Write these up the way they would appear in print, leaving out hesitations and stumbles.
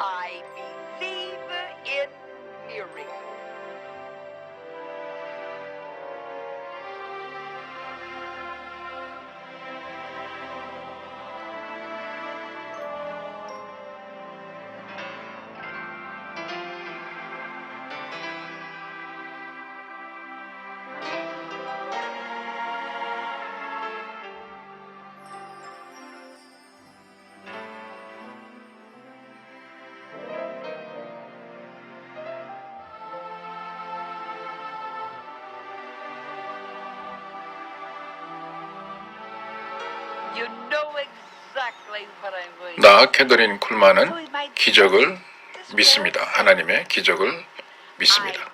I believe in miracles. You know exactly what I'm going to 나 캐더린 쿨만은 기적을 믿습니다. 하나님의 기적을 믿습니다.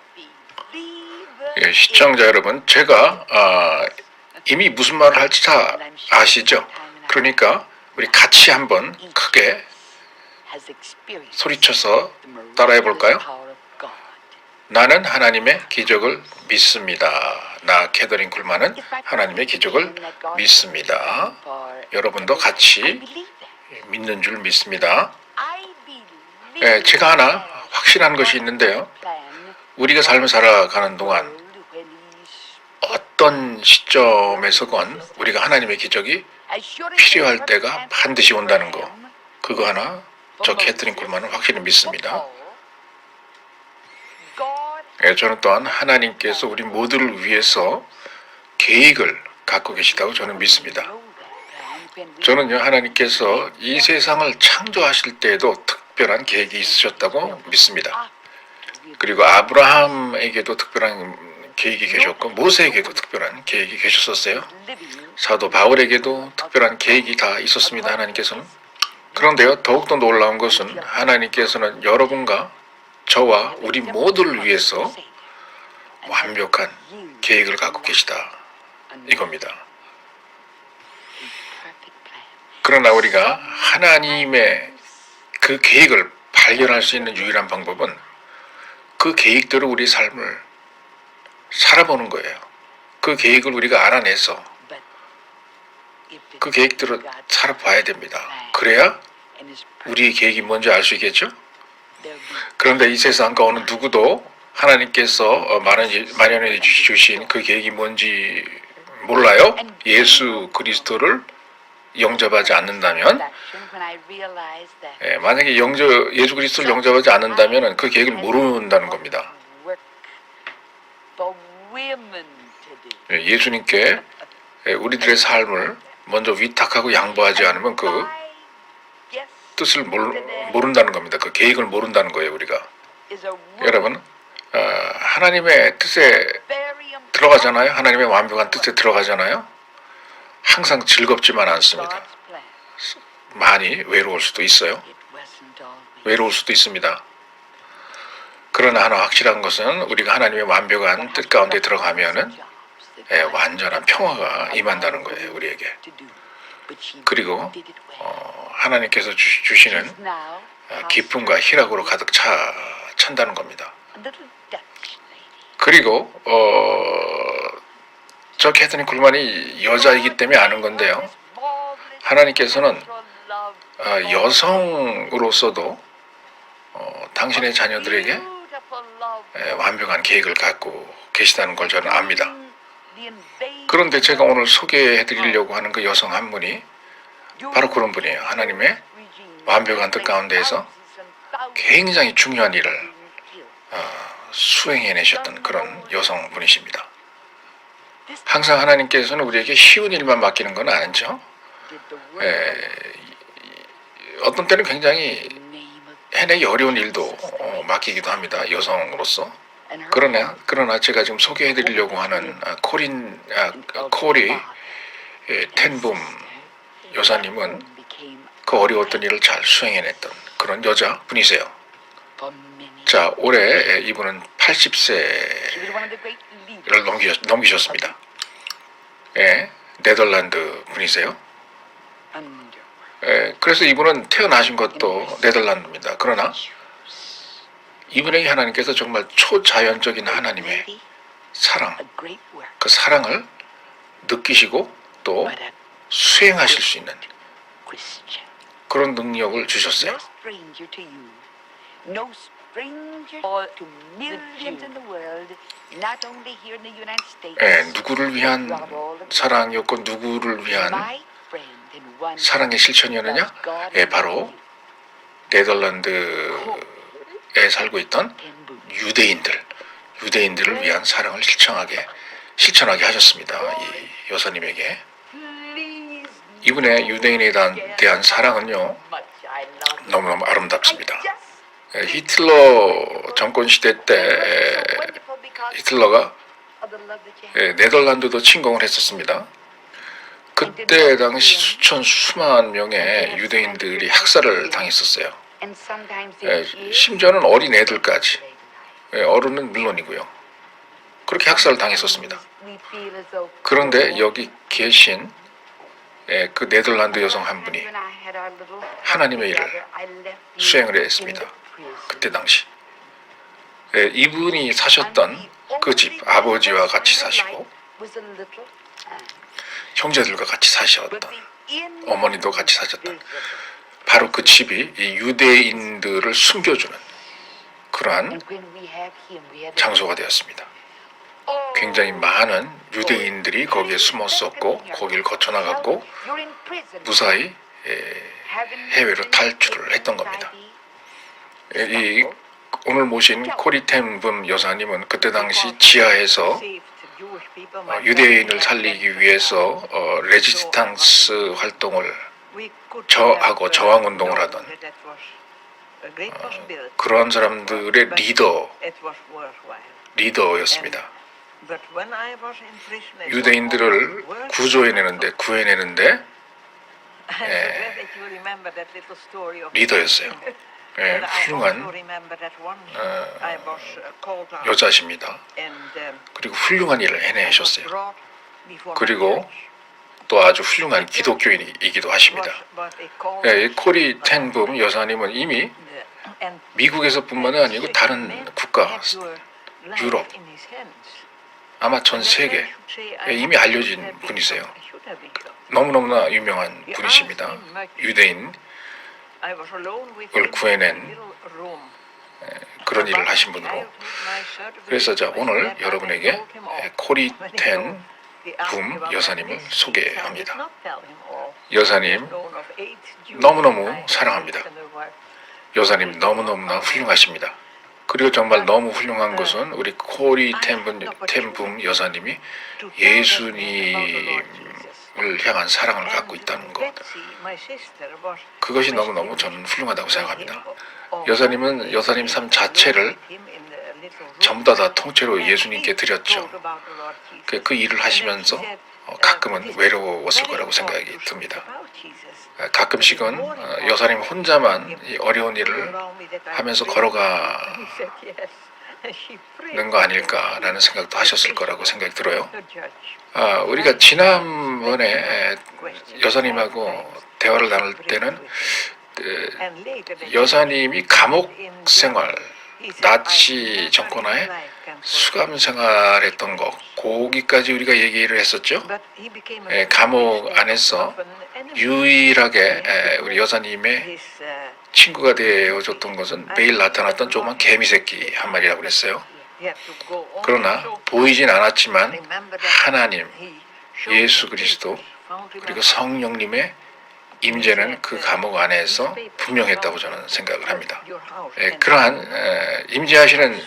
예, 시청자 여러분, 제가 이미 무슨 말을 할지 다 아시죠? 그러니까 우리 같이 한번 크게 소리쳐서 따라해 볼까요? 나는 하나님의 기적을 믿습니다. 나 캐더린 쿨만은 하나님의 기적을 믿습니다. 여러분도 같이 믿는 줄 믿습니다. 예, 제가 하나 확신한 것이 있는데요. 우리가 삶을 살아가는 동안 어떤 시점에서건 우리가 하나님의 기적이 필요할 때가 반드시 온다는 거. 그거 하나 저 캐더린 쿨만은 확실히 믿습니다. 예, 저는 또한 하나님께서 우리 모두를 위해서 계획을 갖고 계시다고 저는 믿습니다. 저는요, 하나님께서 이 세상을 창조하실 때에도 특별한 계획이 있으셨다고 믿습니다. 그리고 아브라함에게도 특별한 계획이 계셨고 모세에게도 특별한 계획이 계셨었어요. 사도 바울에게도 특별한 계획이 다 있었습니다. 하나님께서는. 그런데요, 더욱더 놀라운 것은 하나님께서는 여러분과 저와 우리 모두를 위해서 완벽한 계획을 갖고 계시다. 이겁니다. 그러나 우리가 하나님의 그 계획을 발견할 수 있는 유일한 방법은 그 계획대로 우리 삶을 살아보는 거예요. 그 계획을 우리가 알아내서 그 계획대로 살아봐야 됩니다. 그래야 우리의 계획이 뭔지 알 수 있겠죠? 그런데 이 세상 어느 누구도 하나님께서 마련해 주신 그 계획이 뭔지 몰라요. 예수 그리스도를 영접하지 않는다면, 만약에 예수 그리스도를 영접하지 않는다면 그 계획을 모른다는 겁니다. 예수님께 우리들의 삶을 먼저 위탁하고 양보하지 않으면 그 뜻을 모른다는 겁니다. 그 계획을 모른다는 거예요, 우리가. 여러분, 하나님의 뜻에 들어가잖아요. 하나님의 완벽한 뜻에 들어가잖아요. 항상 즐겁지만 않습니다. 많이 외로울 수도 있어요. 외로울 수도 있습니다. 그러나 하나 확실한 것은 우리가 하나님의 완벽한 뜻 가운데 들어가면은 완전한 평화가 임한다는 거예요, 우리에게. 그리고 하나님께서 주시는 기쁨과 희락으로 가득 찬다는 겁니다. 그리고 저 캐서린 쿨만이 여자이기 때문에 아는 건데요. 하나님께서는 여성으로서도 당신의 자녀들에게 완벽한 계획을 갖고 계시다는 걸 저는 압니다. 그런데 제가 오늘 소개해드리려고 하는 그 여성 한 분이 바로 그런 분이에요. 하나님의 완벽한 뜻 가운데에서 굉장히 중요한 일을 수행해내셨던 그런 여성분이십니다. 항상 하나님께서는 우리에게 쉬운 일만 맡기는 건 아니죠. 어떤 때는 굉장히 해내기 어려운 일도 맡기기도 합니다. 여성으로서. 그러나 제가 지금 소개해드리려고 하는 코리 텐붐 여사님은 그 어려웠던 일을 잘 수행해냈던 그런 여자분이세요. 자, 올해 이분은 80세를 넘기셨습니다. 네덜란드 분이세요. 그래서 이분은 태어나신 것도 네덜란드입니다. 그러나 이분에게 하나님께서 정말 초자연적인 하나님의 사랑, 그 사랑을 느끼시고 또 수행하실 수 있는 그런 능력을 주셨어요. No stranger to millions in the world, not only here in the United States. 누구를 위한 사랑이었고 누구를 위한 사랑의 실천이었느냐? 바로 네덜란드에 살고 있던 유대인들을 위한 사랑을 실천하게 하셨습니다. 이 여사님에게. 이분의 유대인에 대한 사랑은요, 너무너무 아름답습니다. 히틀러 정권 시대 때 히틀러가 네덜란드도 침공을 했었습니다. 그때 당시 수만 명의 유대인들이 학살을 당했었어요. 심지어는 어린 애들까지, 어른은 물론이고요. 그렇게 학살을 당했었습니다. 그런데 여기 계신 그 네덜란드 여성 한 분이 하나님의 일을 수행을 했습니다. 그때 당시. 이분이 사셨던 그 집, 아버지와 같이 사시고 형제들과 같이 사셨던, 어머니도 같이 사셨던 바로 그 집이 이 유대인들을 숨겨주는 그러한 장소가 되었습니다. 굉장히 많은 유대인들이 거기에 숨었었고 거기를 거쳐나갔고 무사히 해외로 탈출을 했던 겁니다. 이 오늘 모신 코리 텐 붐 여사님은 그때 당시 지하에서 유대인을 살리기 위해서 레지스탕스 활동을 저항운동을 하던 그런 사람들의 리더였습니다. 유대인들을 구해내는데 리더였어요. 훌륭한 여자십니다. 그리고 훌륭한 일을 해내셨어요. 그리고 또 아주 훌륭한 기독교인이기도 하십니다. 코리 텐 붐 여사님은 이미 미국에서뿐만이 아니고 다른 국가, 유럽, 아마 전 세계에 이미 알려진 분이세요. 너무너무나 유명한 분이십니다. 유대인을 구해낸 그런 일을 하신 분으로. 그래서 오늘 여러분에게 코리 텐 붐 여사님을 소개합니다. 여사님 너무너무 사랑합니다. 여사님 너무너무나 훌륭하십니다. 그리고 정말 너무 훌륭한 것은 우리 코리 텐 붐 여사님이 예수님을 향한 사랑을 갖고 있다는 것. 그것이 너무너무 저는 훌륭하다고 생각합니다. 여사님은 여사님 삶 자체를 전부 다 통째로 예수님께 드렸죠. 그 일을 하시면서 가끔은 외로웠을 거라고 생각이 듭니다. 가끔씩은 여사님 혼자만 이 어려운 일을 하면서 걸어가는 거 아닐까라는 생각도 하셨을 거라고 생각이 들어요. 우리가 지난번에 여사님하고 대화를 나눌 때는 여사님이 감옥 생활, 나치 정권하에 수감 생활했던 거, 거기까지 우리가 얘기를 했었죠. 감옥 안에서 유일하게 우리 여사님의 친구가 되어줬던 것은 매일 나타났던 조그만 개미새끼 한 마리라고 그랬어요. 그러나 보이진 않았지만 하나님, 예수 그리스도 그리고 성령님의 임재는 그 감옥 안에서 분명했다고 저는 생각을 합니다. 그러한 임재하시는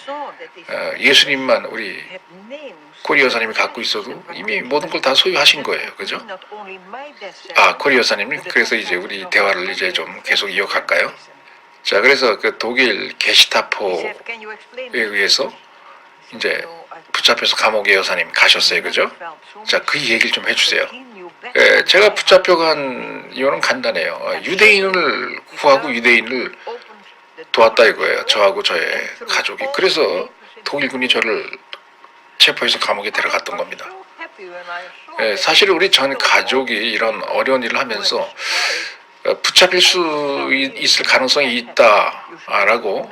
예수님만 우리 코리 여사님이 갖고 있어도 이미 모든 걸 다 소유하신 거예요. 그죠? 코리 여사님이 그래서 이제 우리 대화를 이제 좀 계속 이어갈까요? 자, 그래서 그 독일 게시타포에 의해서 이제 붙잡혀서 감옥에 여사님 가셨어요. 그죠? 자, 그 얘기를 좀 해주세요. 제가 붙잡혀간 이유는 간단해요. 유대인을 구하고 유대인을 도왔다 이거예요. 저하고 저의 가족이. 그래서 독일군이 저를 체포해서 감옥에 데려갔던 겁니다. 사실 우리 전 가족이 이런 어려운 일을 하면서 붙잡힐 수 있을 가능성이 있다라고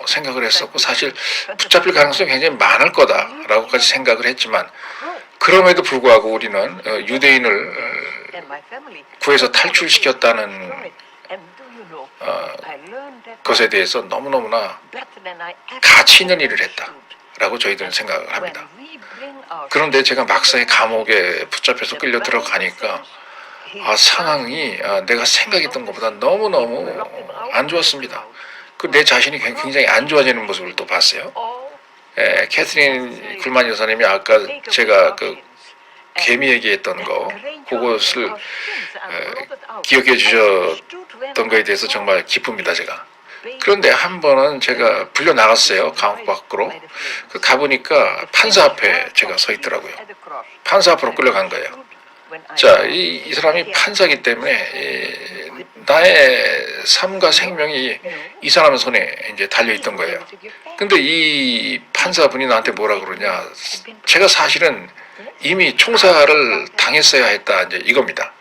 생각을 했었고, 사실 붙잡힐 가능성이 굉장히 많을 거다라고까지 생각을 했지만, 그럼에도 불구하고 우리는 유대인을 구해서 탈출시켰다는 것에 대해서 너무너무나 가치 있는 일을 했다라고 저희들은 생각을 합니다. 그런데 제가 막사의 감옥에 붙잡혀서 끌려 들어가니까 상황이 내가 생각했던 것보다 너무너무 안 좋았습니다. 그 내 자신이 굉장히 안 좋아지는 모습을 또 봤어요. 캐서린 굴만 여사님이 아까 제가 그 개미 얘기했던 거 그것을 기억해 주셨던 거에 대해서 정말 기쁩니다. 제가. 그런데 한 번은 제가 불려 나갔어요. 감옥 밖으로. 가보니까 판사 앞에 제가 서 있더라고요. 판사 앞으로 끌려간 거예요. 자, 이 사람이 판사이기 때문에 나의 삶과 생명이 이 사람 손에 이제 달려 있던 거예요. 근데 이 판사분이 나한테 뭐라 그러냐? 제가 사실은 이미 총살을 당했어야 했다 이제 이겁니다.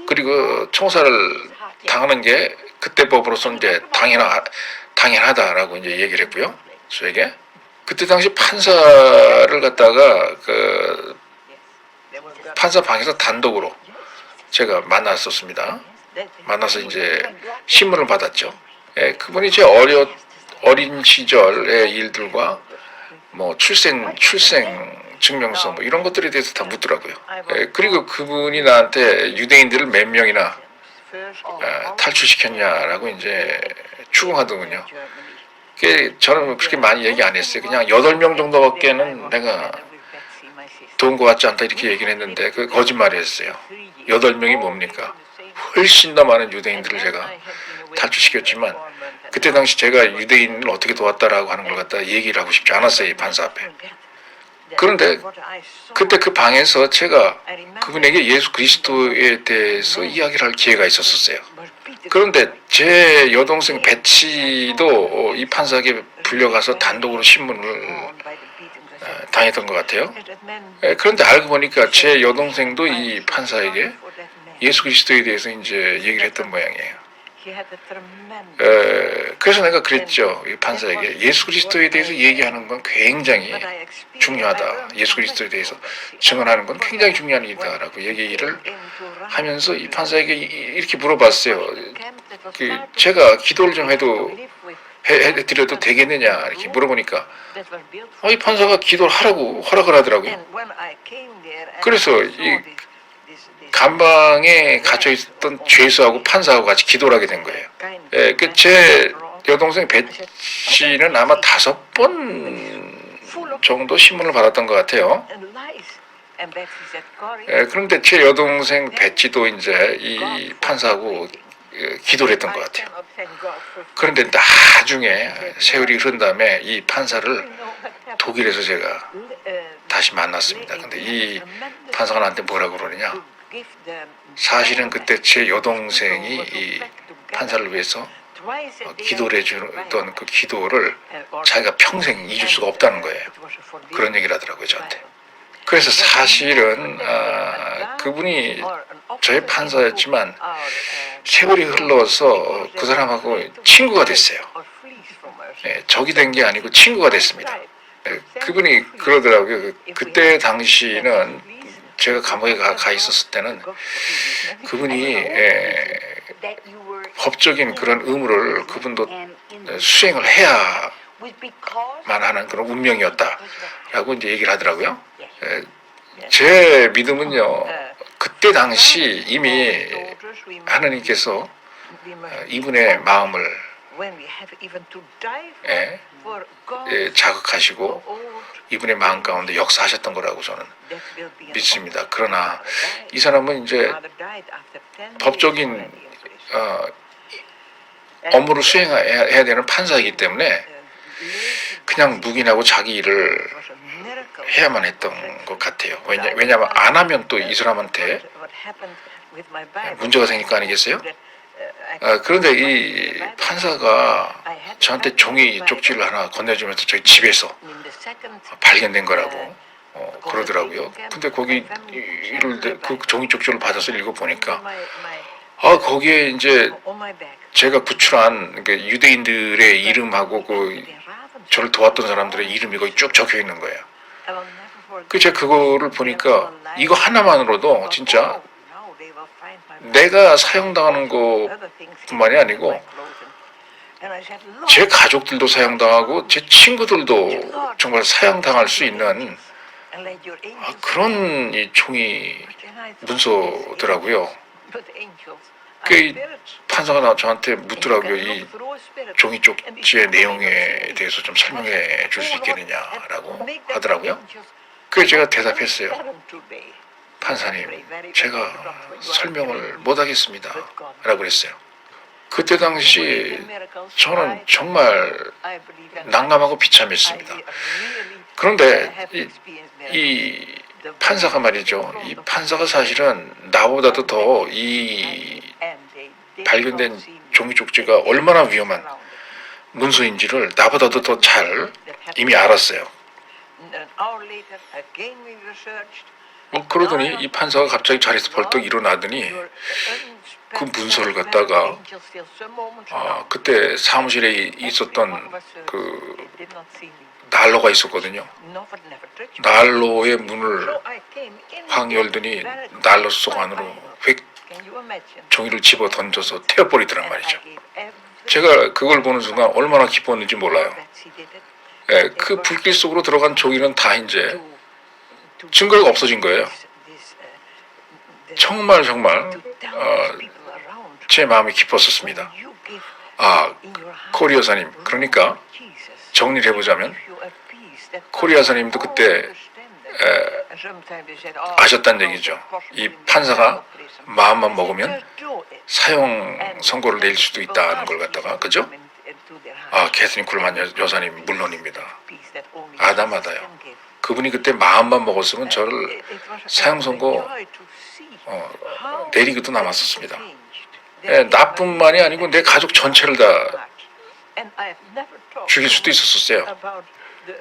그리고 총살을 당하는 게 그때 법으로서 이제 당연하다라고 이제 얘기를 했고요. 저에게 그때 당시 판사를 갖다가 그 판사 방에서 단독으로 제가 만났었습니다. 만나서 이제 신문을 받았죠. 그분이 제 어린 시절의 일들과 뭐 출생 증명서 뭐 이런 것들에 대해서 다 묻더라고요. 그리고 그분이 나한테 유대인들을 몇 명이나 탈출시켰냐라고 이제 추궁하더군요. 저는 그렇게 많이 얘기 안 했어요. 그냥 8명 정도밖에는 내가 도운 것 같지 않다 이렇게 얘기를 했는데 그 거짓말이었어요. 8명이 뭡니까? 훨씬 더 많은 유대인들을 제가 탈출시켰지만 그때 당시 제가 유대인을 어떻게 도왔다라고 하는 걸 갖다 얘기를 하고 싶지 않았어요. 이 판사 앞에. 그런데 그때 그 방에서 제가 그분에게 예수 그리스도에 대해서 이야기를 할 기회가 있었어요. 그런데 제 여동생 베치도 이 판사에게 불려가서 단독으로 신문을 당했던 것 같아요. 그런데 알고 보니까 제 여동생도 이 판사에게 예수 그리스도에 대해서 이제 얘기를 했던 모양이에요. 그래서 내가 그랬죠. 이 판사에게 예수 그리스도에 대해서 얘기하는 건 굉장히 중요하다. 예수 그리스도에 대해서 증언하는 건 굉장히 중요한 일이다라고 얘기를 하면서 이 판사에게 이렇게 물어봤어요. 제가 기도를 좀 해드려도 되겠느냐 이렇게 물어보니까 이 판사가 기도를 하라고 허락을 하더라고요. 그래서 이 감방에 갇혀 있던 죄수하고 판사하고 같이 기도를 하게 된 거예요. 제 여동생 베치는 아마 5번 정도 신문을 받았던 것 같아요. 그런데 제 여동생 베치도 이제 이 판사하고 기도를 했던 것 같아요. 그런데 나중에 세월이 흐른 다음에 이 판사를 독일에서 제가 다시 만났습니다. 근데 이 판사가 나한테 뭐라고 그러느냐? 사실은 그때 제 여동생이 이 판사를 위해서 기도를 해주던 그 기도를 자기가 평생 잊을 수가 없다는 거예요. 그런 얘기를 하더라고요, 저한테. 그래서 사실은 그분이 저의 판사였지만 세월이 흘러서 그 사람하고 친구가 됐어요. 적이 된 게 아니고 친구가 됐습니다. 그분이 그러더라고요. 그때 당시는 제가 감옥에 가 있었을 때는 그분이 법적인 그런 의무를 그분도 수행을 해야만 하는 그런 운명이었다라고 이제 얘기를 하더라고요. 제 믿음은요, 그때 당시 이미 하나님께서 이분의 마음을 자극하시고 이분의 마음 가운데 역사하셨던 거라고 저는 믿습니다. 그러나 이 사람은 이제 법적인 업무를 수행해야 되는 판사이기 때문에 그냥 묵인하고 자기 일을 해야만 했던 것 같아요. 왜냐하면 안 하면 또 이 사람한테 문제가 생길 거 아니겠어요? 그런데 이 판사가 저한테 종이 쪽지를 하나 건네주면서 저희 집에서 발견된 거라고 그러더라고요. 근데 거기 그 종이 쪽지를 받아서 읽어보니까 거기에 이제 제가 구출한 유대인들의 이름하고 저를 도왔던 사람들의 이름이 거기 쭉 적혀 있는 거예요. 제가 그거를 보니까 이거 하나만으로도 진짜 내가 사형당하는 것뿐만이 아니고 제 가족들도 사형당하고 제 친구들도 정말 사형당할 수 있는 그런 이 종이 문서더라고요. 그 판사가 저한테 묻더라고요. 이 종이 쪽지의 내용에 대해서 좀 설명해 줄 수 있겠느냐라고 하더라고요. 그래서 제가 대답했어요. 판사님, 제가 설명을 못하겠습니다. 라고 그랬어요. 그때 당시 저는 정말 난감하고 비참했습니다. 그런데 이 판사가 말이죠. 이 판사가 사실은 나보다도 더 이 발견된 종이 쪽지가 얼마나 위험한 문서인지를 나보다도 더 잘 이미 알았어요. 그러더니 이 판사가 갑자기 자리에서 벌떡 일어나더니 그 문서를 갖다가 그때 사무실에 있었던 그 난로가 있었거든요. 난로의 문을 확 열더니 난로 속 안으로 휙 종이를 집어 던져서 태워버리더란 말이죠. 제가 그걸 보는 순간 얼마나 기뻤는지 몰라요. 예, 그 불길 속으로 들어간 종이는 다 이제 증거가 없어진 거예요. 정말 제 마음이 기뻤었습니다. 코리 여사님, 그러니까 정리를 해보자면 코리 여사님도 그때 아셨다는 얘기죠. 이 판사가 마음만 먹으면 사형 선고를 내릴 수도 있다는 걸 갖다가, 그죠? 캐서린 쿨만 여사님 물론입니다. 아담하다요. 그분이 그때 마음만 먹었으면 저를 사형 선고 내리기도 남았었습니다. 나뿐만이 아니고 내 가족 전체를 다 죽일 수도 있었어요.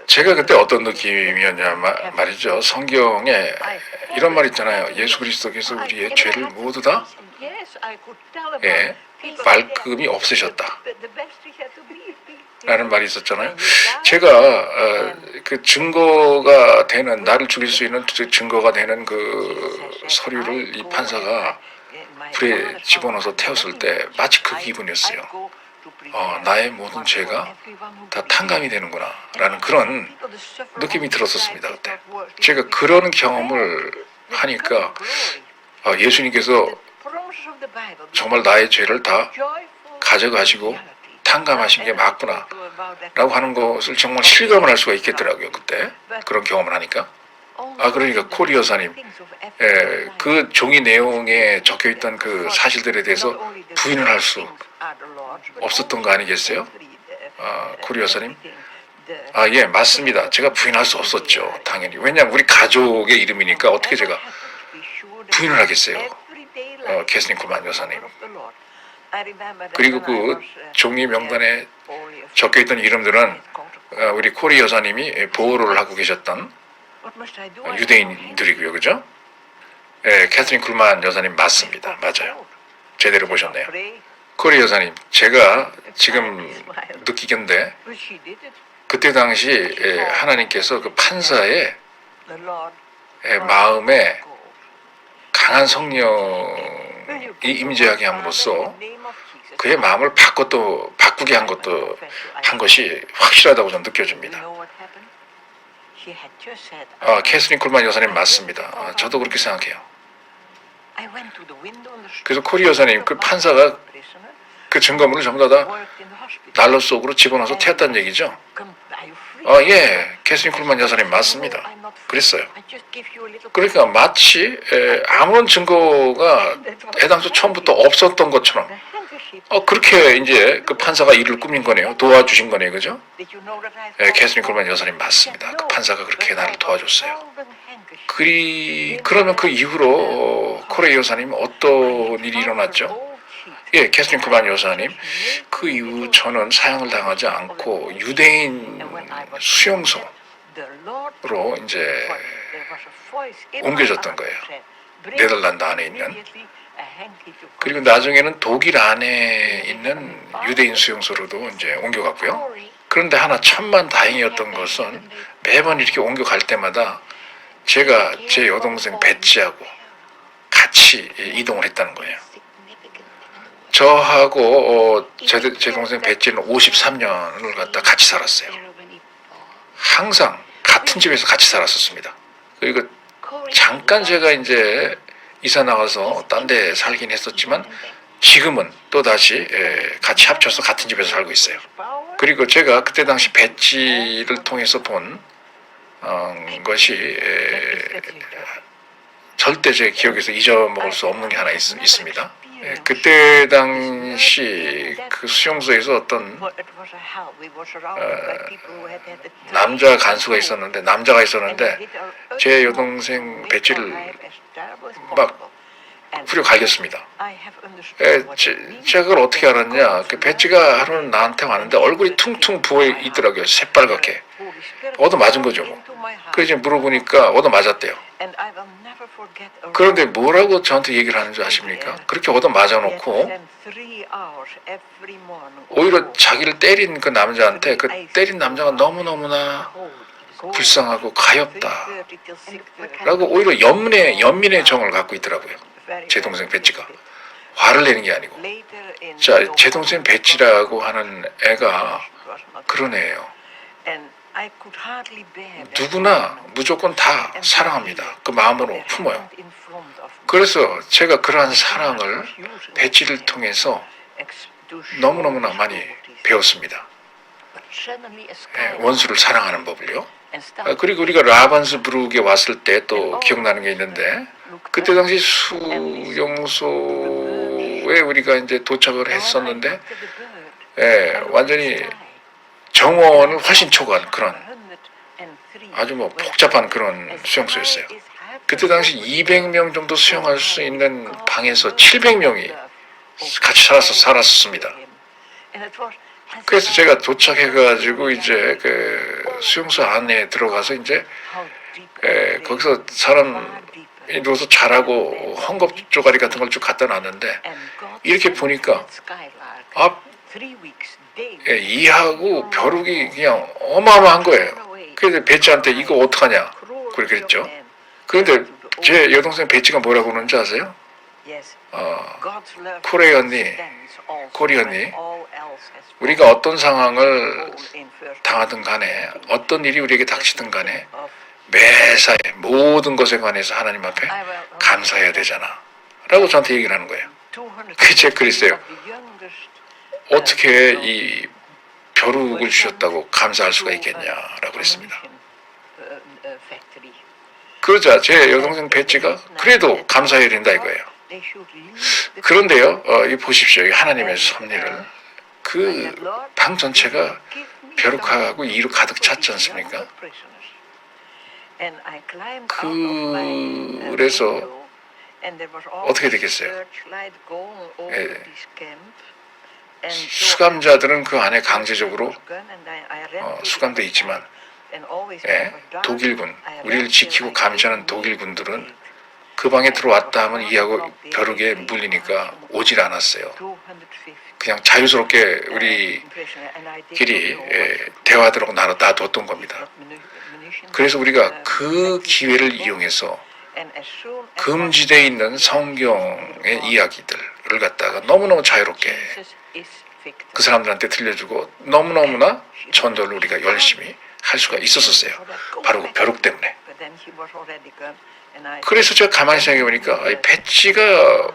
제가 그때 어떤 느낌이었냐 말이죠. 성경에 이런 말 있잖아요. 예수 그리스도께서 우리의 죄를 모두 다 말끔히 없애셨다 라는 말이 있었잖아요. 제가 그 증거가 되는, 나를 죽일 수 있는 증거가 되는 그 서류를 이 판사가 불에 집어넣어서 태웠을 때 마치 그 기분이었어요. 나의 모든 죄가 다 탕감이 되는구나 라는 그런 느낌이 들었었습니다. 그때 제가 그런 경험을 하니까 예수님께서 정말 나의 죄를 다 가져가시고 탕감하신 게 맞구나 라고 하는 것을 정말 실감을 할 수가 있겠더라고요. 그때 그런 경험을 하니까. 그러니까 코리 여사님, 그 종이 내용에 적혀있던 그 사실들에 대해서 부인을 할 수 없었던 거 아니겠어요? 코리 여사님? 예, 맞습니다. 제가 부인할 수 없었죠. 당연히. 왜냐하면 우리 가족의 이름이니까 어떻게 제가 부인을 하겠어요. 캐서린 쿨만 여사님. 그리고 그 종이 명단에 적혀있던 이름들은 우리 코리 여사님이 보호를 하고 계셨던 유대인들이고요. 그죠? 캐서린 쿨만 여사님 맞습니다. 맞아요. 제대로 보셨네요. 코리 여사님, 제가 지금 느끼건데 그때 당시 하나님께서 그 판사의 마음에 강한 성령이 임재하게 함으로써 그의 마음을 바꾸게 한 것이 확실하다고 저는 느껴집니다. 캐서린 쿨만 여사님 맞습니다. 저도 그렇게 생각해요. 그래서 코리 여사님, 그 판사가 그 증거물을 전부 다 난로 속으로 집어넣어서 태웠다는 얘기죠. 예, 캐서린 쿨만 여사님 맞습니다. 그랬어요. 그러니까 마치 아무런 증거가 애당초 처음부터 없었던 것처럼 그렇게 이제 그 판사가 일을 꾸민 거네요. 도와주신 거네요. 그죠? 캐서린 쿨만 여사님 맞습니다. 그 판사가 그렇게 나를 도와줬어요. 그러면 그 이후로 코리 여사님 어떤 일이 일어났죠? 예, 캐서린 쿨만 여사님, 그 이후 저는 사형을 당하지 않고 유대인 수용소로 이제 옮겨졌던 거예요. 네덜란드 안에 있는. 그리고 나중에는 독일 안에 있는 유대인 수용소로도 이제 옮겨갔고요. 그런데 하나 천만 다행이었던 것은 매번 이렇게 옮겨갈 때마다 제가 제 여동생 배치하고 같이 같이 이동을 했다는 거예요. 저하고 제 동생 배지는 53년을 갖다 같이 살았어요. 항상 같은 집에서 같이 살았었습니다. 그리고 잠깐 제가 이제 이사 나가서 딴 데 살긴 했었지만 지금은 또 다시 같이 합쳐서 같은 집에서 살고 있어요. 그리고 제가 그때 당시 배지를 통해서 본 것이 절대 제 기억에서 잊어먹을 수 없는 게 하나 있습니다. 그때 당시 그 수용소에서 어떤 남자가 있었는데 제 여동생 배지를 막 후려갈겼습니다. 제가 그걸 어떻게 알았냐? 그 배지가 하루는 나한테 왔는데 얼굴이 퉁퉁 부어 있더라고요. 새빨갛게. 얻어맞은 거죠. 뭐. 그래서 물어보니까 얻어맞았대요. 그런데 뭐라고 저한테 얘기를 하는 줄 아십니까? 그렇게 얻어맞아놓고 오히려 자기를 때린 그 남자한테 그 때린 남자가 너무너무나 불쌍하고 가엾다 라고 오히려 연민의 정을 갖고 있더라고요. 제 동생 배지가. 화를 내는 게 아니고. 자, 제 동생 배지라고 하는 애가 그런 애예요. 누구나 무조건 다 사랑합니다. 그 마음으로 품어요. 그래서 제가 그러한 사랑을 배지를 통해서 너무너무나 많이 배웠습니다. 원수를 사랑하는 법을요. 그리고 우리가 라반스부르크에 왔을 때 또 기억나는 게 있는데 그때 당시 수용소에 우리가 이제 도착을 했었는데 완전히 정원을 훨씬 초과한 그런 아주 뭐 복잡한 그런 수용소였어요. 그때 당시 200명 정도 수용할 수 있는 방에서 700명이 같이 살았습니다. 그래서 제가 도착해가지고 이제 그 수용소 안에 들어가서 이제 거기서 사람이 누워서 자라고 헝겊 쪼가리 같은 걸 쭉 갖다 놨는데 이렇게 보니까 이하고 벼룩이 그냥 어마어마한 거예요. 그래서 배지한테 이거 어떡하냐 그렇게 그랬죠. 그런데 제 여동생 배지가 뭐라고 그러는지 아세요? 코리 언니 우리가 어떤 상황을 당하든 간에 어떤 일이 우리에게 닥치든 간에 매사에 모든 것에 관해서 하나님 앞에 감사해야 되잖아 라고 저한테 얘기를 하는 거예요. 그게 제가 그랬어요. 어떻게 이 벼룩을 주셨다고 감사할 수가 있겠냐라고 그랬습니다. 그러자 제 여동생 배지가 그래도 감사해야 된다 이거예요. 그런데요, 이 보십시오. 이 하나님의 섭리를 그 방 전체가 벼룩하고 이로 가득 찼지 않습니까? 그래서 어떻게 되겠어요? 수감자들은 그 안에 강제적으로 수감돼 있지만 독일군, 우리를 지키고 감시하는 독일군들은 그 방에 들어왔다 하면 이하고 벼룩에 물리니까 오질 않았어요. 그냥 자유스럽게 우리끼리 대화하도록 놔뒀던 겁니다. 그래서 우리가 그 기회를 이용해서 금지되어 있는 성경의 이야기들을 갖다가 너무너무 자유롭게 그 사람들한테 들려주고 너무너무나 전도를 우리가 열심히 할 수가 있었어요. 바로 그 벼룩 때문에. 그래서 제가 가만히 생각해보니까 배지가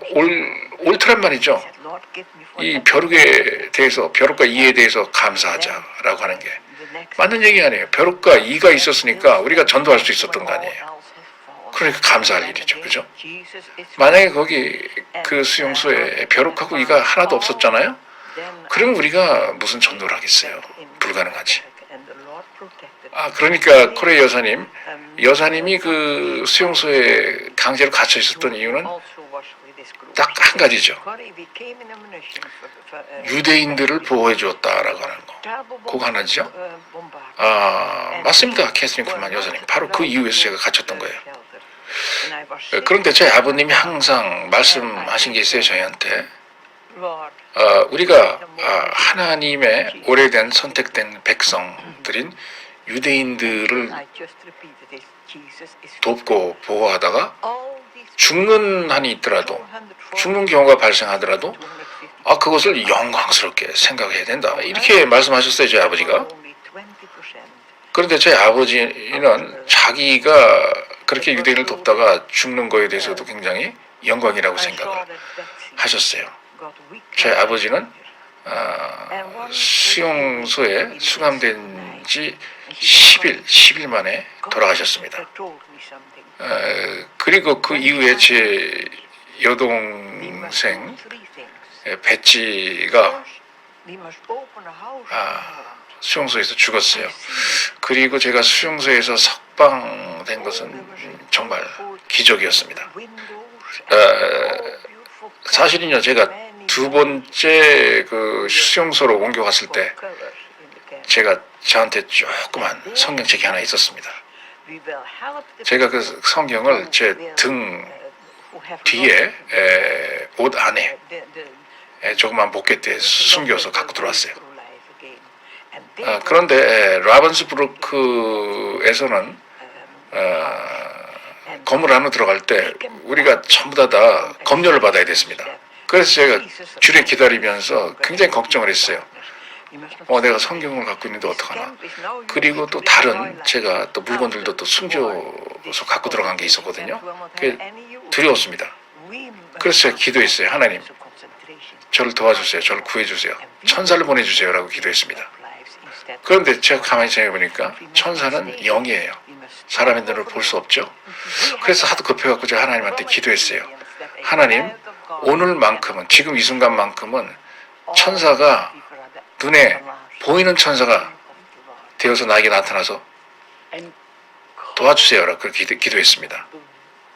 옳더란 말이죠. 이 벼룩에 대해서, 벼룩과 이에 대해서 감사하자라고 하는 게 맞는 얘기 아니에요. 벼룩과 이가 있었으니까 우리가 전도할 수 있었던 거 아니에요. 그러니까 감사할 일이죠. 그죠? 만약에 거기 그 수용소에 벼룩하고 이가 하나도 없었잖아요. 그럼 우리가 무슨 전도를 하겠어요. 불가능하지. 그러니까 코레 여사님이 그 수용소에 강제로 갇혀 있었던 이유는 딱 한 가지죠. 유대인들을 보호해 주었다라고 하는 거. 그거 하나죠. 맞습니다. 캐스린 쿨만 여사님. 바로 그 이유에서 제가 갇혔던 거예요. 그런데 저희 아버님이 항상 말씀하신 게 있어요. 저희한테. 우리가 하나님의 오래된 선택된 백성들인 유대인들을 I just repeated this. Jesus is 돕고 보호하다가 all these 죽는 한이 있더라도 440, 죽는 경우가 발생하더라도 250. 그것을 영광스럽게 생각해야 된다. 이렇게 말씀하셨어요, 저희 아버지가. Only 20%. 그런데 저희 아버지는 자기가 그렇게 유대인을 돕다가 죽는 거에 대해서도 굉장히 영광이라고 I saw 생각을 that Betsy 하셨어요. got weak. 저희 아버지는 수용소에 수감된 지 10일 만에 돌아가셨습니다. That told me something. 그리고 그 이후에 제 We must do 여동생 three things. 배치가 First, we must open a house in 아, Holland. 수용소에서 죽었어요. 그리고 제가 수용소에서 석방된 것은 정말 기적이었습니다. 사실은요, 제가 두 번째 그 수용소로 옮겨갔을 때 제가 저한테 조그만 성경책이 하나 있었습니다. 제가 그 성경을 제 등 뒤에 옷 안에 조그만 포켓에 숨겨서 갖고 들어왔어요. 그런데 라벤스부르크에서는 건물 안으로 들어갈 때 우리가 전부 다 검열을 받아야 됐습니다. 그래서 제가 줄에 기다리면서 굉장히 걱정을 했어요. 내가 성경을 갖고 있는데 어떡하나. 그리고 또 다른 제가 또 물건들도 또 숨겨서 갖고 들어간 게 있었거든요. 그게 두려웠습니다. 그래서 제가 기도했어요. 하나님, 저를 도와주세요. 저를 구해주세요. 천사를 보내주세요라고 기도했습니다. 그런데 제가 가만히 생각해보니까 천사는 영이에요. 사람의 눈으로 볼 수 없죠. 그래서 하도 급해갖고 제가 하나님한테 기도했어요. 하나님, 오늘만큼은, 지금 이 순간만큼은 천사가 눈에 보이는 천사가 되어서 나에게 나타나서 도와주세요라고 그렇게 기도했습니다.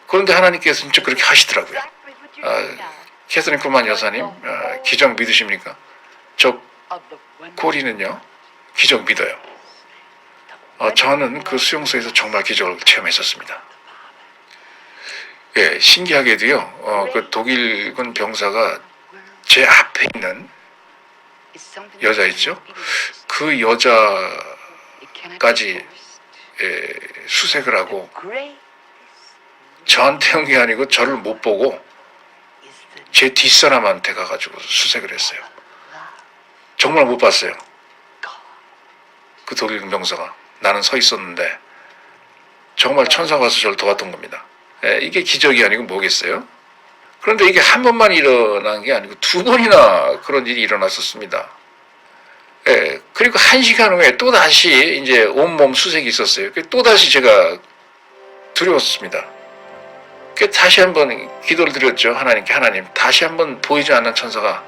그런데 하나님께서 진짜 그렇게 하시더라고요. 캐서린 쿨만 여사님, 기적 믿으십니까? 저 코리는요, 기적 믿어요. 저는 그 수용소에서 정말 기적을 체험했었습니다. 예, 신기하게도요, 그 독일군 병사가 제 앞에 있는 여자 있죠? 그 여자까지 수색을 하고 저한테 한 게 아니고 저를 못 보고 제 뒷사람한테 가가지고 수색을 했어요. 정말 못 봤어요. 그 독일군 병사가. 나는 서 있었는데 정말 천사가 와서 저를 도왔던 겁니다. 이게 기적이 아니고 뭐겠어요? 그런데 이게 한 번만 일어난 게 아니고 두 번이나 그런 일이 일어났었습니다. 그리고 1시간 후에 또 다시 이제 온몸 수색이 있었어요. 또 다시 제가 두려웠습니다. 다시 한번 기도를 드렸죠. 하나님께. 하나님, 다시 한번 보이지 않는 천사가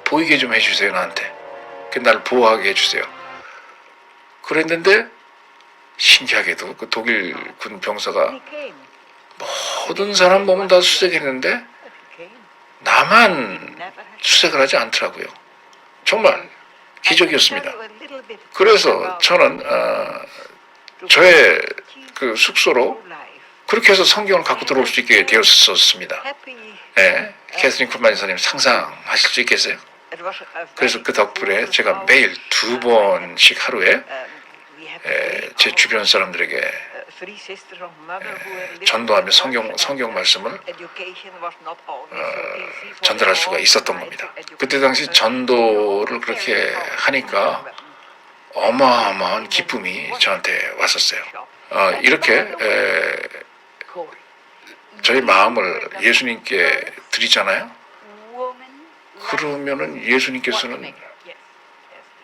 보이게 좀 해주세요. 나한테. 날 보호하게 해주세요. 그랬는데 신기하게도 그 독일 군 병사가 모든 사람 몸은 다 수색했는데 나만 수색을 하지 않더라고요. 정말 기적이었습니다. 그래서 저는 저의 그 숙소로 그렇게 해서 성경을 갖고 들어올 수 있게 되었었습니다. 캐서린 쿨만 여사님 상상하실 수 있겠어요? 그래서 그 덕분에 제가 매일 2번씩 하루에 제 주변 사람들에게 전도하며 성경 말씀을 전달할 수가 있었던 겁니다. 그때 당시 전도를 그렇게 하니까 어마어마한 기쁨이 저한테 왔었어요. 이렇게 저희 마음을 예수님께 드리잖아요. 그러면은 예수님께서는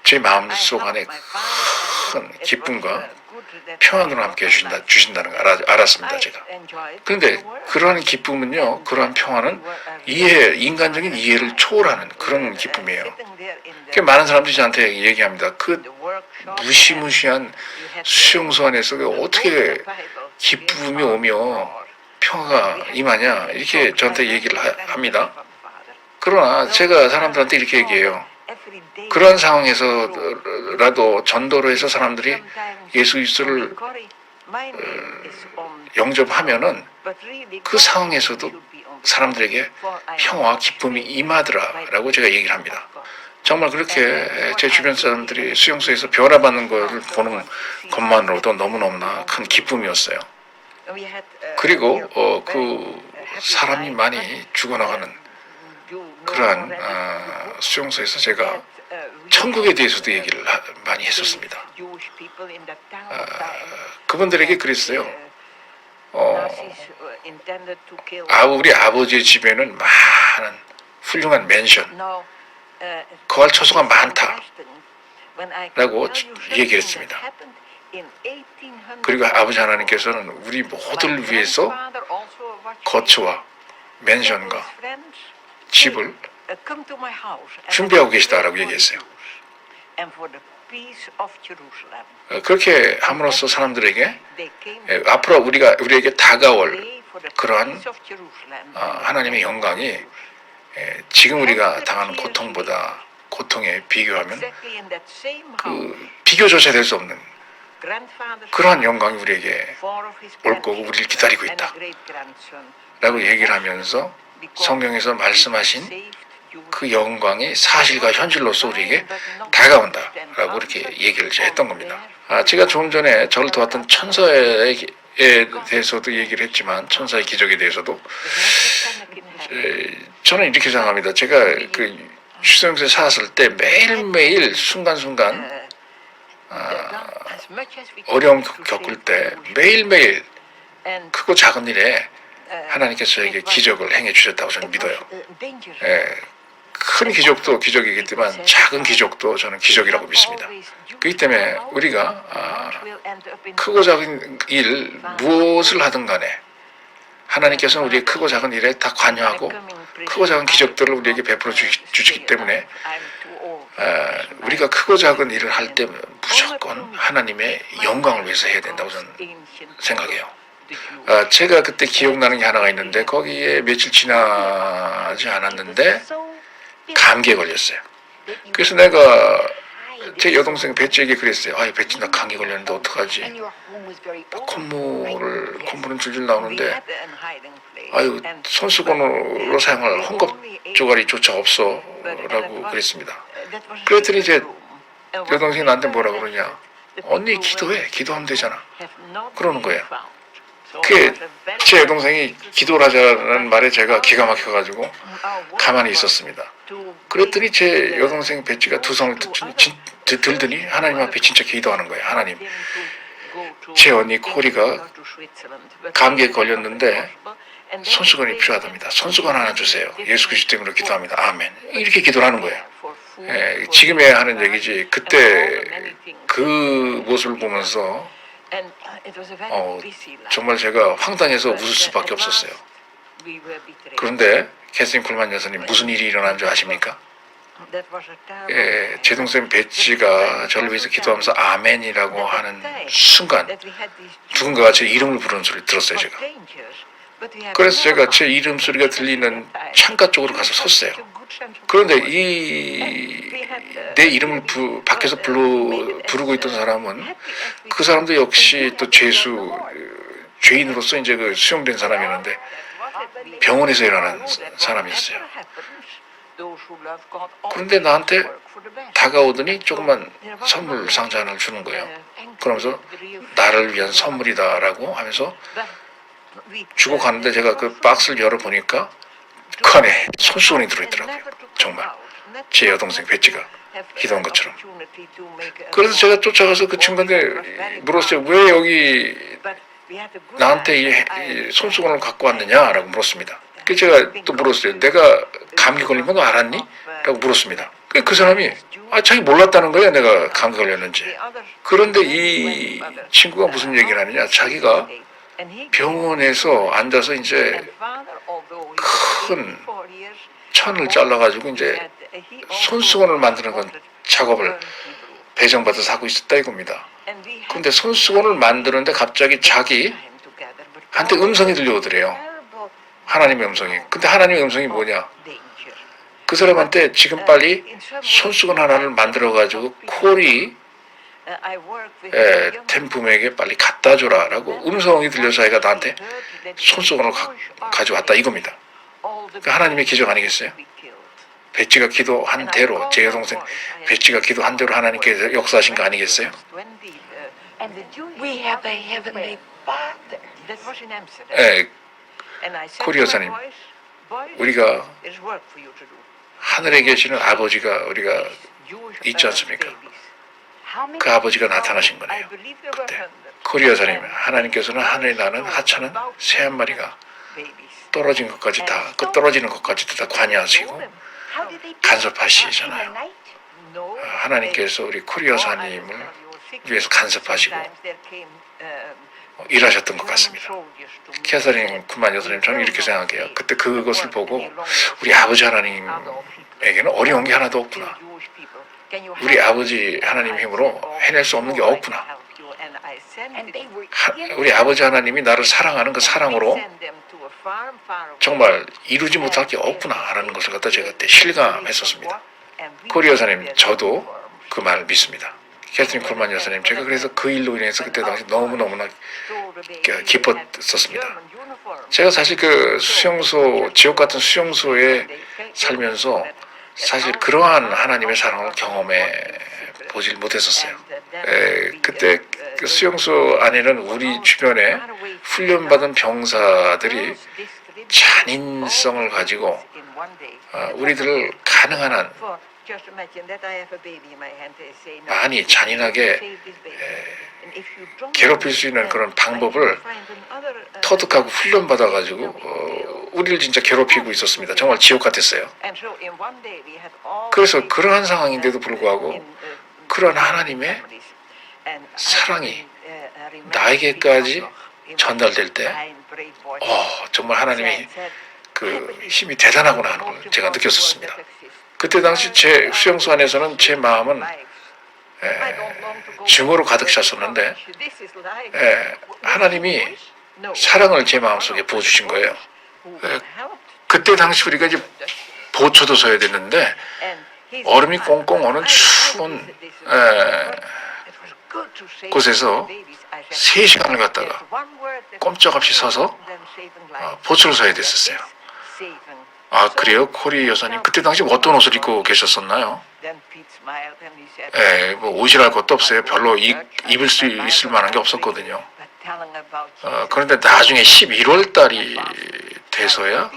제 마음속 안에 큰 기쁨과 평안으로 함께 주신다는 걸 알았습니다, 제가. 그런데 그러한 기쁨은요, 그러한 평안은 인간적인 이해를 초월하는 그런 기쁨이에요. 많은 사람들이 저한테 얘기합니다. 그 무시무시한 수용소 안에서 어떻게 기쁨이 오며 평화가 임하냐, 이렇게 저한테 얘기를 합니다. 그러나 제가 사람들한테 이렇게 얘기해요. 그런 상황에서라도 전도로 해서 사람들이 예수 그리스도를 영접하면은 그 상황에서도 사람들에게 평화와 기쁨이 임하더라라고 제가 얘기를 합니다. 정말 그렇게 제 주변 사람들이 수용소에서 변화받는 것을 보는 것만으로도 너무너무나 큰 기쁨이었어요. 그리고 그 사람이 많이 죽어나가는 그러한 수용소에서 제가 천국에 대해서도 얘기를 많이 했었습니다. 그분들에게 그랬어요. 우리 아버지의 집에는 많은 훌륭한 맨션, 거할 처소가 많다라고 얘기를 했습니다. 그리고 아버지 하나님께서는 우리 모두를 위해서 거처와 맨션과 집을 준비하고 계시다라고 얘기했어요. 그렇게 함으로써 사람들에게 앞으로 우리에게 다가올 그러한 하나님의 영광이 지금 우리가 당하는 고통에 비교하면 그 비교조차 될 수 없는 그러한 영광이 우리에게 올 거고 우리를 기다리고 있다 라고 얘기를 하면서 성경에서 말씀하신 그 영광이 사실과 현실로서 우리에게 다가온다 라고 이렇게 얘기를 했던 겁니다. 제가 조금 전에 저를 도왔던 천사에 대해서도 얘기를 했지만 천사의 기적에 대해서도 저는 이렇게 생각합니다. 제가 그 수용소에 살았을 때 매일매일 순간순간 어려움 겪을 때 매일매일 크고 작은 일에 하나님께서 저에게 기적을 행해 주셨다고 저는 믿어요. 큰 기적도 기적이겠지만 작은 기적도 저는 기적이라고 믿습니다. 그렇기 때문에 우리가 크고 작은 일 무엇을 하든 간에 하나님께서는 우리의 크고 작은 일에 다 관여하고 크고 작은 기적들을 우리에게 베풀어 주시기 때문에 우리가 크고 작은 일을 할 때 무조건 하나님의 영광을 위해서 해야 된다고 저는 생각해요. 제가 그때 기억나는 게 하나가 있는데 거기에 며칠 지나지 않았는데 감기에 걸렸어요. 그래서 내가 제 여동생 배지에게 그랬어요. 배지 나 감기 걸렸는데 어떡하지? 콧물은 줄줄 나오는데 손수건으로 사용할 헝겊 조가리조차 없어 라고 그랬습니다. 그랬더니 이제 여동생이 나한테 뭐라 그러냐? 언니 기도해. 기도하면 되잖아. 그러는 거예요. 제 여동생이 기도를 하자는 말에 제가 기가 막혀가지고 가만히 있었습니다. 그랬더니 제 여동생 배지가 두 손을 들더니 하나님 앞에 진짜 기도하는 거예요. 하나님, 제 언니 코리가 감기에 걸렸는데 손수건이 필요하답니다. 손수건 하나 주세요. 예수 그리스도 이름으로 기도합니다. 아멘. 이렇게 기도를 하는 거예요. 지금에 하는 얘기지 그때 그 모습을 보면서 정말 제가 황당해서 웃을 수밖에 없었어요. 그런데 캐서린 쿨만 여사님 무슨 일이 일어난 줄 아십니까? 제 동생 배지가 저를 위해서 기도하면서 아멘이라고 하는 순간 누군가가 제 이름을 부르는 소리를 들었어요. 제가. 그래서 제가 제 이름 소리가 들리는 창가 쪽으로 가서 섰어요. 그런데 내 이름을 밖에서 부르고 있던 사람은 그 사람도 역시 또 죄인으로서 이제 그 수용된 사람이었는데 병원에서 일어난 사람이었어요. 그런데 나한테 다가오더니 조그만 선물 상자 하나를 주는 거예요. 그러면서 나를 위한 선물이다라고 하면서 주고 가는데 제가 그 박스를 열어보니까 그 안에 손수건이 들어있더라고요. 정말 제 여동생 배지가 기도한 것처럼. 그래서 제가 쫓아가서 그 친구한테 물었어요. 왜 여기 나한테 이 손수건을 갖고 왔느냐라고 물었습니다. 그래서 제가 또 물었어요. 내가 감기 걸린 건 알았니? 라고 물었습니다. 그 사람이 자기 몰랐다는 거예요. 내가 감기 걸렸는지. 그런데 이 친구가 무슨 얘기를 하느냐. 자기가 병원에서 앉아서 이제 큰 천을 잘라가지고 이제 손수건을 만드는 건 작업을 배정받아서 하고 있었다 이겁니다. 그런데 손수건을 만드는데 갑자기 자기한테 음성이 들려오더래요. 하나님의 음성이. 근데 하나님의 음성이 뭐냐? 그 사람한테 지금 빨리 손수건 하나를 만들어가지고 코리 템품에게 빨리 갖다 줘라라고 음성이 들려서 자기가 나한테 손수건을 가져왔다 이겁니다. 하나님의 기적 아니겠어요? 배지가 기도한 대로, 제 여동생 배지가 기도한 대로 하나님께서 역사하신 거 아니겠어요? We have a heavenly Father. 예, 코리 여사님, 우리가 하늘에 계시는 아버지가 우리가 있지 않습니까? 그 아버지가 나타나신 거네요. 그때 코리 여사님, 하나님께서는 하늘에 나는 하찮은 새 한 마리가 떨어진 것까지 다, 그 떨어지는 것까지도 다 관여하시고 간섭하시잖아요. 하나님께서 우리 코리 여사님을 위해서 간섭하시고 일하셨던 것 같습니다. 캐서린 군만 여사님, 저는 이렇게 생각해요. 그때 그것을 보고 우리 아버지 하나님에게는 어려운 게 하나도 없구나. 우리 아버지 하나님 힘으로 해낼 수 없는 게 없구나. 우리 아버지 하나님이 나를 사랑하는 그 사랑으로 정말 이루지 못할 게 없구나 하는 것을 갖다 제가 그때 실감했었습니다. 코리 여사님, 저도 그 말을 믿습니다. 캐서린 쿨만 여사님, 제가 그래서 그 일로 인해서 그때 당시 너무너무나 기뻤었습니다. 제가 사실 그 수용소, 지옥 같은 수용소에 살면서 사실 그러한 하나님의 사랑을 경험해 보질 못했었어요. 그때 그 수용소 안에는 우리 주변에 훈련받은 병사들이 잔인성을 가지고 우리들을 가능한 한 많이 잔인하게 괴롭힐 수 있는 그런 방법을 터득하고 훈련받아가지고 우리를 진짜 괴롭히고 있었습니다. 정말 지옥 같았어요. 그래서 그러한 상황인데도 불구하고 그런 하나님의 사랑이 나에게까지 전달될 때 정말 하나님의 그 힘이 대단하구나 하는 걸 제가 느꼈었습니다. 그때 당시 제 수용소 안에서는 제 마음은 증오로 가득 찼었는데 하나님이 사랑을 제 마음속에 부어주신 거예요. 그때 당시 우리가 이제 보초도 서야 됐는데 얼음이 꽁꽁 오는 추운 곳에서 3시간을 갔다가 꼼짝없이 서서 보초를 서야 됐었어요. 아, 그래요? 코리 여사님, 그때 당시 어떤 옷을 입고 계셨었나요? 뭐 옷이랄 것도 없어요. 별로 입을 수 있을 만한 게 없었거든요. 그런데 나중에 11월 달이 돼서야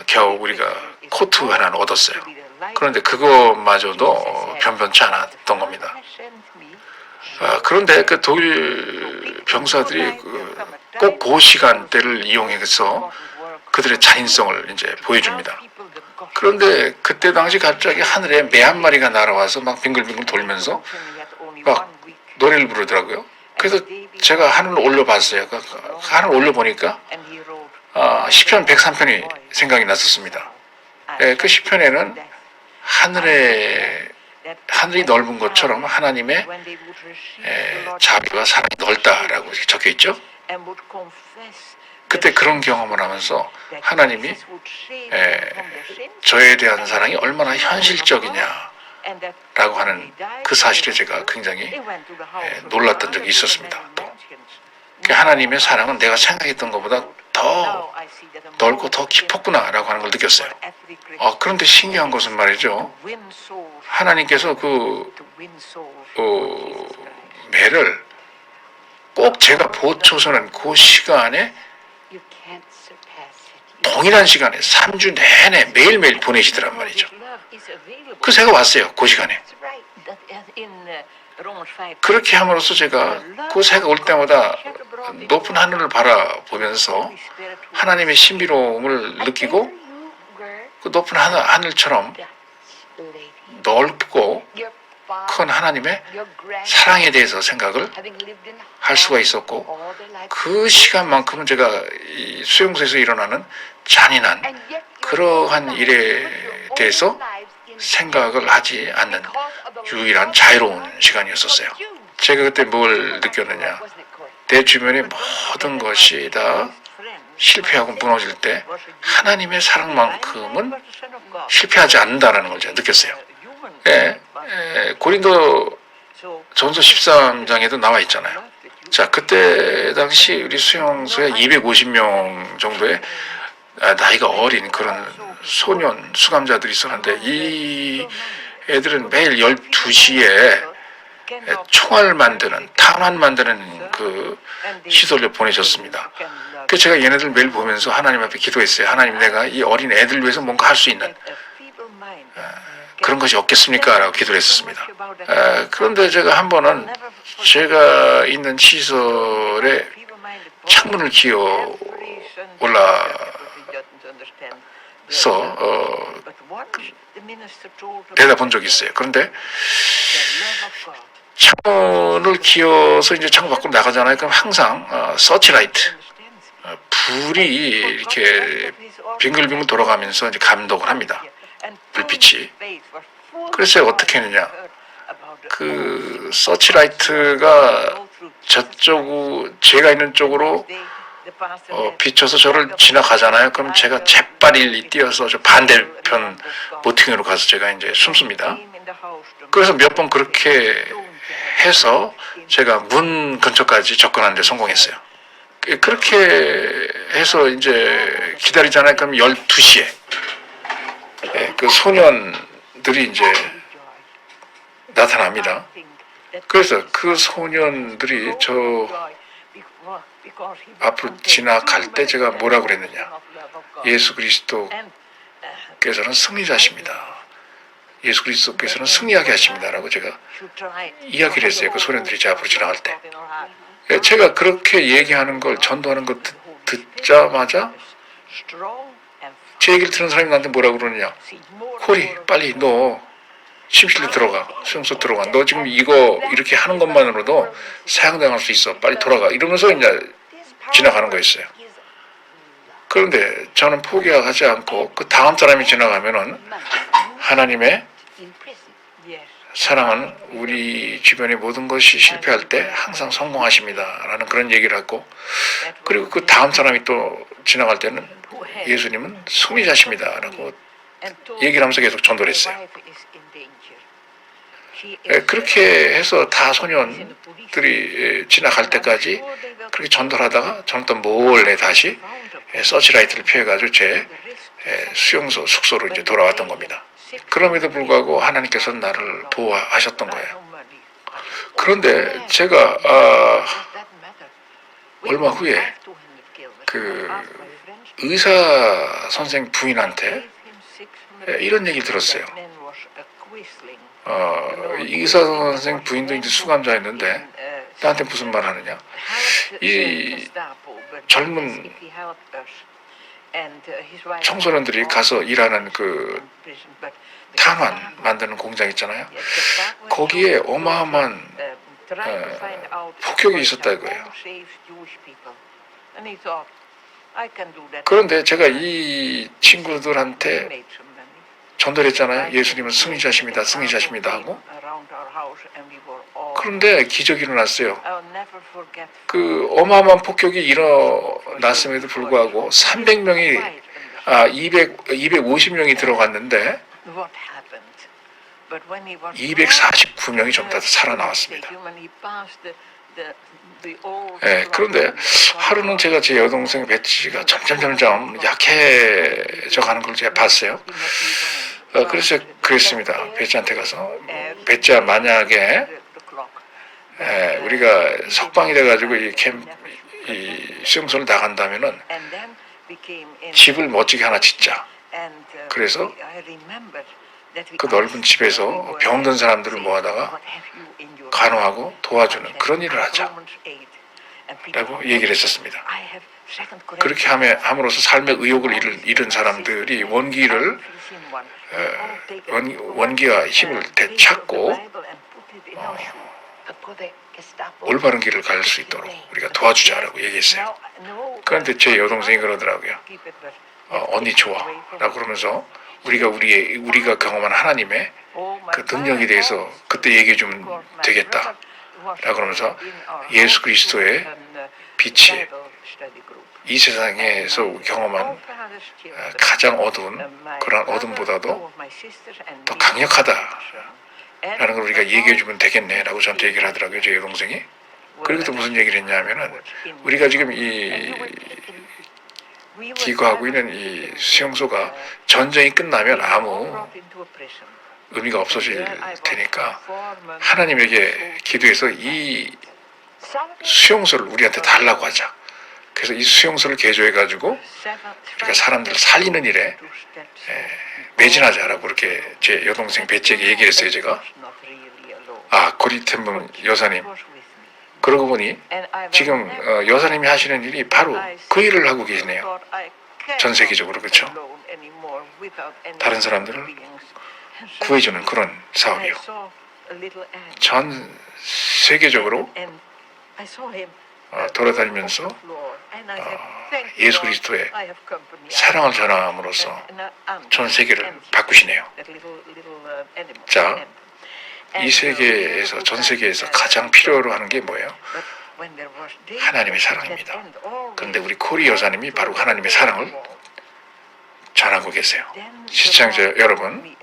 겨우 우리가 코트 하나는 얻었어요. 그런데 그거마저도 변변치 않았던 겁니다. 그런데 그 독일 병사들이 꼭 그 시간대를 이용해서 그들의 잔인성을 이제 보여줍니다. 그런데 그때 당시 갑자기 하늘에 매 한 마리가 날아와서 막 빙글빙글 돌면서 막 노래를 부르더라고요. 그래서 제가 하늘을 올려봤어요. 하늘 올려보니까 시편 103편이 생각이 났었습니다. 그 시편에는 하늘이 넓은 것처럼 하나님의 자비와 사랑이 넓다라고 적혀 있죠. 그때 그런 경험을 하면서 하나님이 저에 대한 사랑이 얼마나 현실적이냐라고 하는 그 사실에 제가 굉장히 놀랐던 적이 있었습니다. 또 하나님의 사랑은 내가 생각했던 것보다 더 넓고 더 깊었구나라고 하는 걸 느꼈어요. 그런데 신기한 것은 말이죠. 하나님께서 그 매를 꼭 제가 보초서는 그 시간에 동일한 시간에 3주 내내 매일매일 보내시더란 말이죠. 그래서 제가 왔어요. 그 시간에. 그렇게 함으로써 제가 그 새가 올 때마다 높은 하늘을 바라보면서 하나님의 신비로움을 느끼고 그 높은 하늘처럼 넓고 큰 하나님의 사랑에 대해서 생각을 할 수가 있었고 그 시간만큼은 제가 이 수용소에서 일어나는 잔인한 그러한 일에 대해서 생각을 하지 않는 유일한 자유로운 시간이었었어요. 제가 그때 뭘 느꼈느냐. 내 주변의 모든 것이 다 실패하고 무너질 때 하나님의 사랑만큼은 실패하지 않는다는 걸 제가 느꼈어요. 고린도 전서 13장에도 나와 있잖아요. 자, 그때 당시 우리 수용소에 250명 정도의 나이가 어린 그런 소년 수감자들이 있었는데 이 애들은 매일 12시에 총알 만드는 탄환 만드는 그 시설로 보내셨습니다. 그 제가 얘네들 매일 보면서 하나님 앞에 기도했어요. 하나님, 내가 이 어린 애들 위해서 뭔가 할 수 있는 그런 것이 없겠습니까? 라고 기도를 했었습니다. 그런데 제가 한 번은 제가 있는 시설에 창문을 기어 올라서 내다본 적이 있어요. 그런데 창문을 기어서 이제 창문 밖으로 나가잖아요. 그럼 항상 서치라이트 불이 이렇게 빙글빙글 돌아가면서 이제 감독을 합니다. 불빛이. 그래서 어떻게 했느냐? 그 서치라이트가 제가 있는 쪽으로 비춰서 저를 지나가잖아요. 그럼 제가 재빨리 뛰어서 저 반대편 모퉁이로 가서 제가 이제 숨습니다. 그래서 몇 번 그렇게 해서 제가 문 근처까지 접근하는 데 성공했어요. 그렇게 해서 이제 기다리잖아요. 그럼 12시에 그 소년들이 이제 나타납니다. 그래서 그 소년들이 저 앞으로 지나갈 때 제가 뭐라고 그랬느냐? 예수 그리스도께서는 승리자십니다. 예수 그리스도께서는 승리하게 하십니다라고 제가 이야기를 했어요. 그 소년들이 제 앞으로 지나갈 때. 제가 그렇게 얘기하는 걸, 전도하는 걸 듣자마자 제 얘기를 듣는 사람이 나한테 뭐라고 그러느냐? 코리, 빨리 너 침실로 들어가, 수용소 들어가. 너 지금 이거 이렇게 하는 것만으로도 사형당할 수 있어. 빨리 돌아가. 이러면서 이제 지나가는 거였어요. 그런데 저는 포기하지 않고 그 다음 사람이 지나가면은 하나님의 사랑은 우리 주변의 모든 것이 실패할 때 항상 성공하십니다. 라는 그런 얘기를 하고, 그리고 그 다음 사람이 또 지나갈 때는 예수님은 승리자십니다. 라고 얘기를 하면서 계속 전도를 했어요. 그렇게 해서 다 소년들이 지나갈 때까지 그렇게 전도를 하다가 저는 또 몰래 다시 서치라이트를 피해가지고 제 수용소, 숙소로 이제 돌아왔던 겁니다. 그럼에도 불구하고 하나님께서는 나를 보호하셨던 거예요. 그런데 제가 얼마 후에 그 의사 선생 부인한테 이런 얘기를 들었어요. 의사 선생 부인도 이제 수감자였는데 나한테 무슨 말 하느냐? 이 젊은 청소년들이 가서 일하는 그 탄환 만드는 공장 있잖아요. 거기에 어마어마한 폭격이 있었다 이거예요. 그런데 제가 이 친구들한테 전도를 했잖아요. 예수님은 승리자십니다. 승리자십니다 하고. 그런데 기적이 일어났어요. 그 어마어마한 폭격이 일어났음에도 불구하고 250명이 들어갔는데 249명이 전부 다 살아나왔습니다. 그런데 하루는 제가 제 여동생 배치가 점점 약해져 가는 걸 제가 봤어요. 그래서 그랬습니다. 배치한테 가서, 배치야, 만약에 우리가 석방이 돼가지고 이 수용소를 나간다면은 집을 멋지게 하나 짓자. 그래서 그 넓은 집에서 병든 사람들을 모아다가 간호하고 도와주는 그런 일을 하자 라고 얘기를 했었습니다. 그렇게 함으로써 삶의 의욕을 잃은 사람들이 원기와 힘을 되찾고 올바른 길을 갈 수 있도록 우리가 도와주자라고 얘기했어요. 그런데 제 여동생이 그러더라고요. 언니 좋아 라고 그러면서 우리가 경험한 하나님의 그 능력에 대해서 그때 얘기해 주면 되겠다 라고 그러면서 예수 그리스도의 빛이 이 세상에서 경험한 가장 어두운 그런 어둠보다도 더 강력하다 라는 걸 우리가 얘기해 주면 되겠네 라고 저한테 얘기를 하더라고요, 제 여동생이. 그리고 또 무슨 얘기를 했냐면은 우리가 지금 이 기거하고 있는 이 수용소가 전쟁이 끝나면 아무 의미가 없어질 테니까 하나님에게 기도해서 이 수용소를 우리한테 달라고 하자. 그래서 이 수용소를 개조해가지고 우리가 사람들을 살리는 일에 매진하자라고 그렇게 제 여동생 배째에게 얘기를 했어요. 제가 고리템분 여사님, 그러고 보니 지금 여사님이 하시는 일이 바로 그 일을 하고 계시네요. 전 세계적으로. 그렇죠? 다른 사람들을 구해주는 그런 사업이요. 전 세계적으로 돌아다니면서 예수 그리스도의 사랑을 전함으로써 전 세계를 바꾸시네요. 자, 이 세계에서, 전 세계에서 가장 필요로 하는 게 뭐예요? 하나님의 사랑입니다. 그런데 우리 코리 여사님이 바로 하나님의 사랑을 전하고 계세요. 시청자 여러분,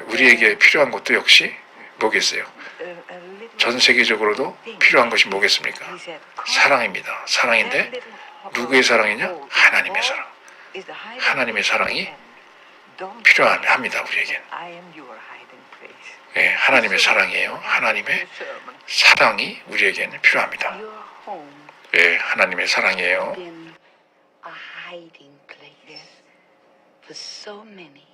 우리에게 필요한 것도 역시 뭐겠어요? 전 세계적으로도 필요한 것이 뭐겠습니까? 사랑입니다. 사랑인데 누구의 사랑이냐? 하나님의 사랑. 하나님의 사랑이 필요합니다. 우리에겐. 하나님의 사랑이에요. 하나님의 사랑이 우리에게는 필요합니다. 하나님의 사랑이에요. Been a hiding place for so many.